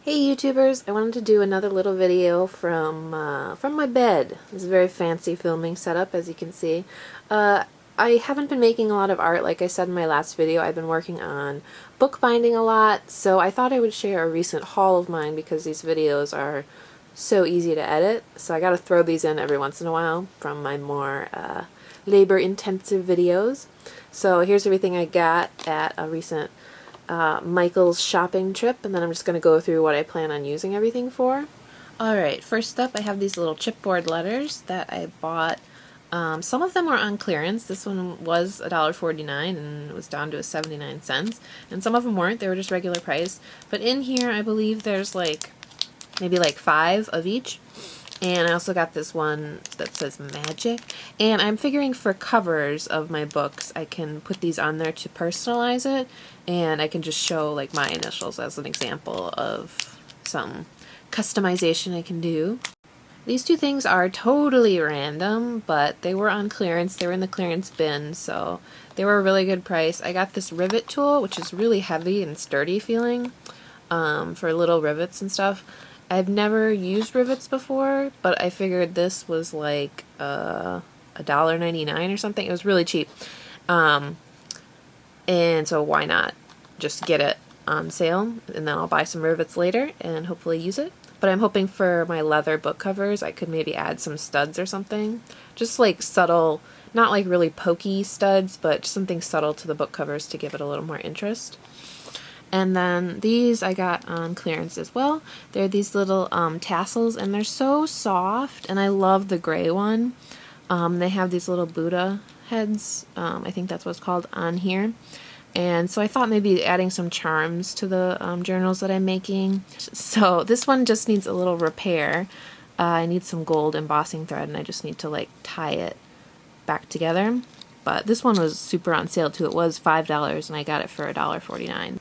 Hey YouTubers, I wanted to do another little video from my bed. This is a very fancy filming setup, as you can see. I haven't been making a lot of art, like I said in my last video. I've been working on bookbinding a lot, so I thought I would share a recent haul of mine because these videos are so easy to edit. So I gotta throw these in every once in a while from my more labor-intensive videos. So here's everything I got at a recent Michael's shopping trip, and then I'm just going to go through what I plan on using everything for. Alright, first up I have these little chipboard letters that I bought. Some of them were on clearance. This one was $1.49 and it was down to 79 cents. And some of them weren't, they were just regular price. But in here I believe there's maybe 5 of each. And I also got this one that says Magic. And I'm figuring for covers of my books, I can put these on there to personalize it. And I can just show my initials as an example of some customization I can do. These two things are totally random, but they were on clearance. They were in the clearance bin, so they were a really good price. I got this Rivet Tool, which is really heavy and sturdy feeling, for little rivets and stuff. I've never used rivets before, but I figured this was like $1.99 or something. It was really cheap. And so why not just get it on sale, and then I'll buy some rivets later and hopefully use it. But I'm hoping for my leather book covers I could maybe add some studs or something. Just subtle, not really pokey studs, but just something subtle to the book covers to give it a little more interest. And then these I got on clearance as well. They're these little tassels, and they're so soft, and I love the gray one. They have these little Buddha heads, I think that's what it's called, on here. And so I thought maybe adding some charms to the journals that I'm making. So this one just needs a little repair. I need some gold embossing thread, and I just need to tie it back together. But this one was super on sale too. It was $5 and I got it for $1.49.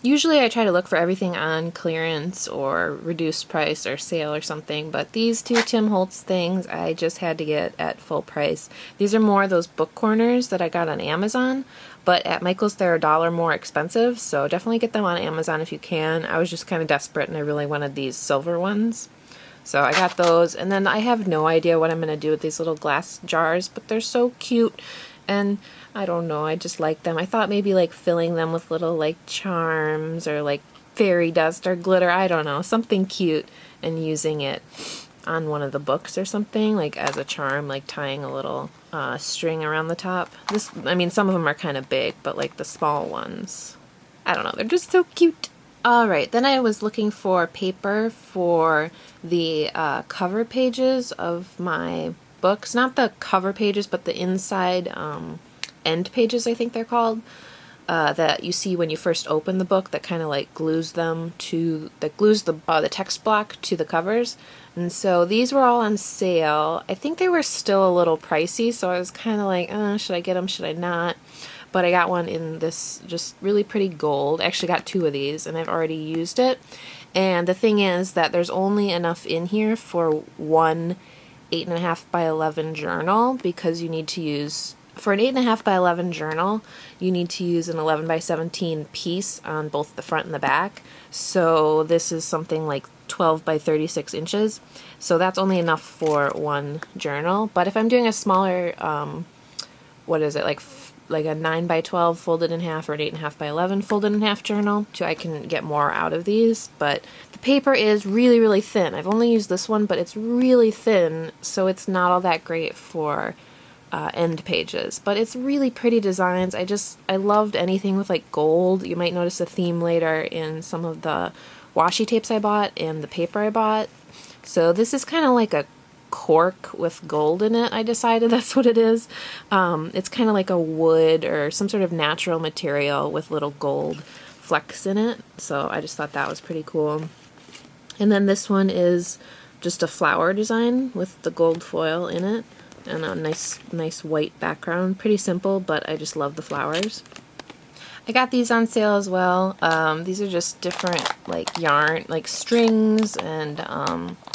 Usually I try to look for everything on clearance or reduced price or sale or something, but these two Tim Holtz things I just had to get at full price. These are more those book corners that I got on Amazon, but at Michael's they're $1 more expensive, so definitely get them on Amazon if you can. I was just kind of desperate and I really wanted these silver ones. So I got those, and then I have no idea what I'm going to do with these little glass jars, but they're so cute. And I don't know, I just like them. I thought maybe filling them with little charms or fairy dust or glitter, I don't know, something cute, and using it on one of the books or something, as a charm, tying a little string around the top. I mean, some of them are kind of big, but the small ones, I don't know, they're just so cute. Alright, then I was looking for paper for the cover pages of my books. Not the cover pages, but the inside end pages, I think they're called, that you see when you first open the book, that kind of glues them to, that glues the text block to the covers. And so these were all on sale. I think they were still a little pricey, so I was kind of should I get them, should I not? But I got one in this just really pretty gold. I actually got 2 of these, and I've already used it. And the thing is that there's only enough in here for one 8.5 by 11 journal, because you need to use, for an 8.5 by 11 journal, you need to use an 11 by 17 piece on both the front and the back. So this is something 12 by 36 inches. So that's only enough for one journal. But if I'm doing a smaller, what is it, like a 9 by 12 folded in half or an 8.5 by 11 folded in half journal, so I can get more out of these. But the paper is really, really thin. I've only used this one, but it's really thin, so it's not all that great for end pages. But it's really pretty designs. I loved anything with gold. You might notice a theme later in some of the washi tapes I bought and the paper I bought. So this is kind of like a cork with gold in it. I decided that's what it is. It's kind of like a wood or some sort of natural material with little gold flecks in it. So I just thought that was pretty cool. And then this one is just a flower design with the gold foil in it and a nice white background. Pretty simple, but I just love the flowers. I got these on sale as well. These are just different yarn, strings and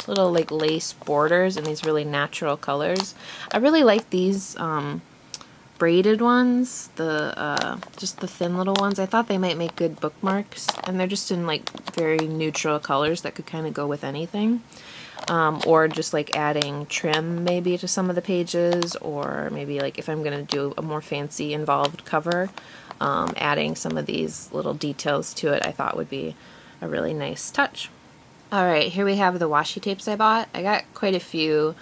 little lace borders in these really natural colors. I really like these braided ones, the just the thin little ones. I thought they might make good bookmarks, and they're just in like very neutral colors that could kind of go with anything. Or just like adding trim maybe to some of the pages, or maybe like if I'm going to do a more fancy involved cover, adding some of these little details to it I thought would be a really nice touch. Alright, here we have the washi tapes I bought. I got quite a few.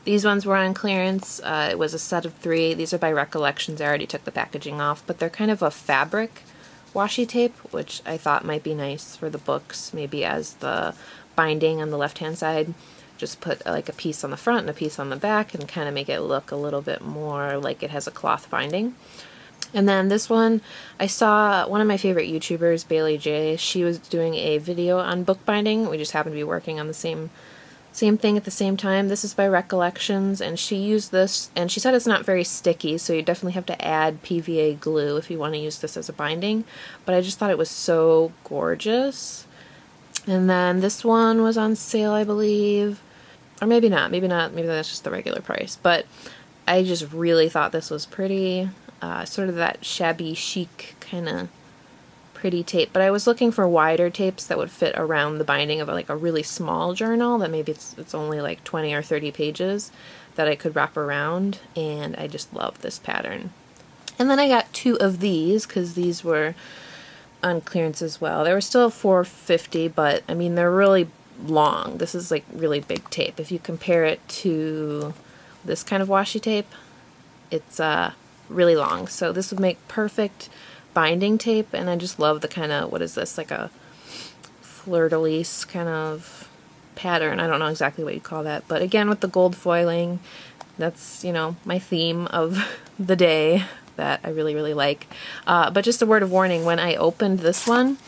These ones were on clearance. It was a set of 3. These are by Recollections. I already took the packaging off, but they're kind of a fabric washi tape, which I thought might be nice for the books, maybe as the binding on the left hand side. Just put like a piece on the front and a piece on the back and kind of make it look a little bit more like it has a cloth binding. And then this one, I saw one of my favorite YouTubers, Bailey J. She was doing a video on bookbinding. We just happened to be working on the same thing at the same time. This is by Recollections, and she used this, and she said it's not very sticky, so you definitely have to add PVA glue if you want to use this as a binding. But I just thought it was so gorgeous. And then this one was on sale, I believe. Or maybe not. Maybe that's just the regular price. But I just really thought this was pretty. Sort of that shabby chic kind of pretty tape. But I was looking for wider tapes that would fit around the binding of like a really small journal that maybe it's only like 20 or 30 pages that I could wrap around. And I just love this pattern. And then I got 2 of these because these were on clearance as well. They were still $4.50, but I mean they're really long. This is like really big tape. If you compare it to this kind of washi tape, it's really long. So this would make perfect binding tape, and I just love the kind of, what is this, like a fleur-de-lis kind of pattern. I don't know exactly what you call that, but again with the gold foiling, that's, you know, my theme of the day that I really, really like. But just a word of warning, when I opened this one,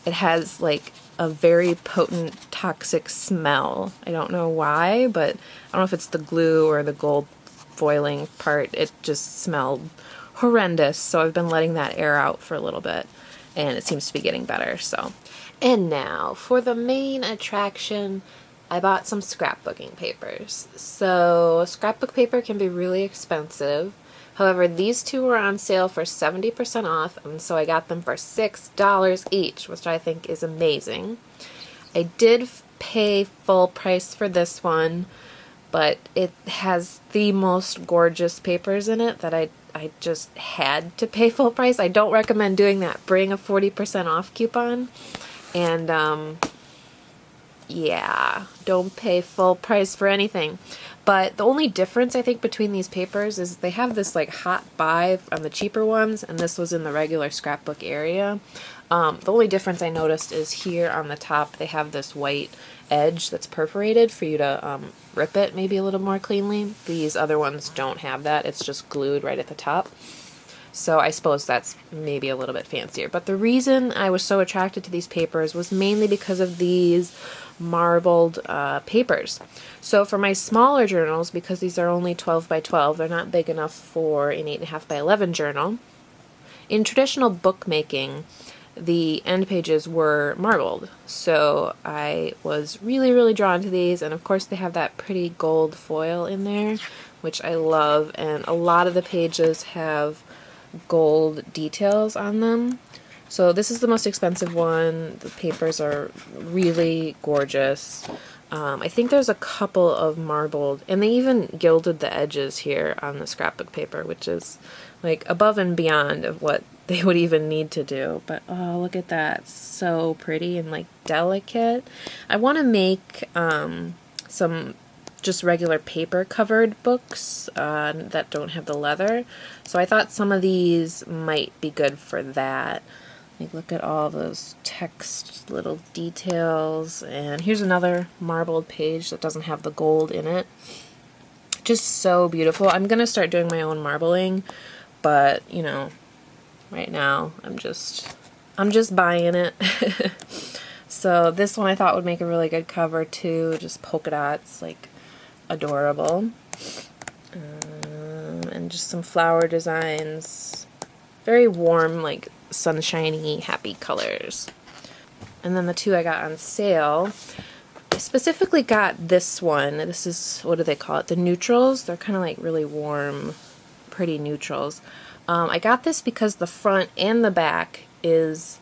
it has like a very potent toxic smell. I don't know why, but I don't know if it's the glue or the gold foiling part. It just smelled horrendous, so I've been letting that air out for a little bit, and it seems to be getting better. So, and now for the main attraction, I bought some scrapbooking papers. So scrapbook paper can be really expensive. However, these 2 were on sale for 70% off, and so I got them for $6 each, which I think is amazing. I did pay full price for this one, but it has the most gorgeous papers in it that I just had to pay full price. I don't recommend doing that. Bring a 40% off coupon, and yeah, don't pay full price for anything. But the only difference I think between these papers is they have this like hot buy on the cheaper ones, and this was in the regular scrapbook area. The only difference I noticed is here on the top they have this white edge that's perforated for you to rip it maybe a little more cleanly. These other ones don't have that. It's just glued right at the top. So I suppose that's maybe a little bit fancier. But the reason I was so attracted to these papers was mainly because of these marbled papers. So for my smaller journals, because these are only 12 by 12, they're not big enough for an 8.5 by 11 journal. In traditional bookmaking, the end pages were marbled. So I was really, really drawn to these, and of course they have that pretty gold foil in there, which I love, and a lot of the pages have gold details on them. So this is the most expensive one. The papers are really gorgeous. I think there's a couple of marbled, and they even gilded the edges here on the scrapbook paper, which is like above and beyond of what they would even need to do. But oh, look at that. So pretty and like delicate. I want to make some just regular paper covered books that don't have the leather. So I thought some of these might be good for that. Like, look at all those text little details. And here's another marbled page that doesn't have the gold in it. Just so beautiful. I'm going to start doing my own marbling, but, you know, right now I'm just buying it. So this one I thought would make a really good cover too. Just polka dots, like adorable. And just some flower designs. Very warm, like sunshiny, happy colors. And then the 2 I got on sale, I specifically got this one. This is, what do they call it? The neutrals. They're kind of like really warm, pretty neutrals. I got this because the front and the back is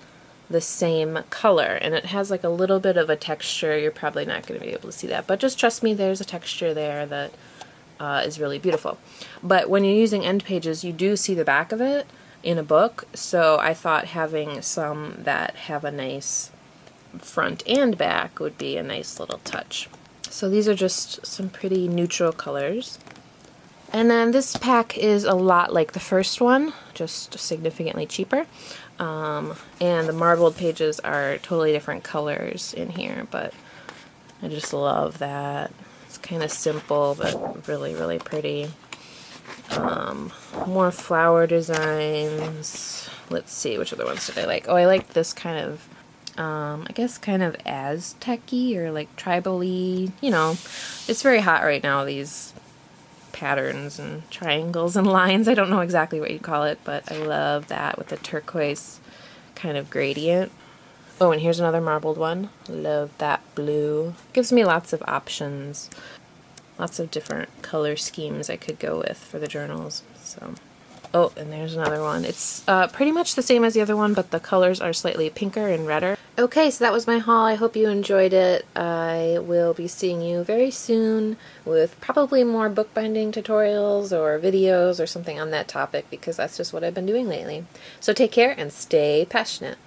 the same color, and it has like a little bit of a texture. You're probably not going to be able to see that, but just trust me, there's a texture there that is really beautiful. But when you're using end pages, you do see the back of it in a book, so I thought having some that have a nice front and back would be a nice little touch. So these are just some pretty neutral colors. And then this pack is a lot like the first one, just significantly cheaper. And the marbled pages are totally different colors in here, but I just love that. It's kind of simple, but really, really pretty. More flower designs. Let's see, which other ones did I like? Oh, I like this kind of, I guess kind of Aztec-y or like tribal-y. You know, it's very hot right now, these patterns and triangles and lines. I don't know exactly what you'd call it, but I love that with the turquoise kind of gradient. Oh, and here's another marbled one. Love that blue. Gives me lots of options. Lots of different color schemes I could go with for the journals. So, oh, and there's another one. It's pretty much the same as the other one, but the colors are slightly pinker and redder. Okay, so that was my haul. I hope you enjoyed it. I will be seeing you very soon with probably more bookbinding tutorials or videos or something on that topic, because that's just what I've been doing lately. So take care and stay passionate.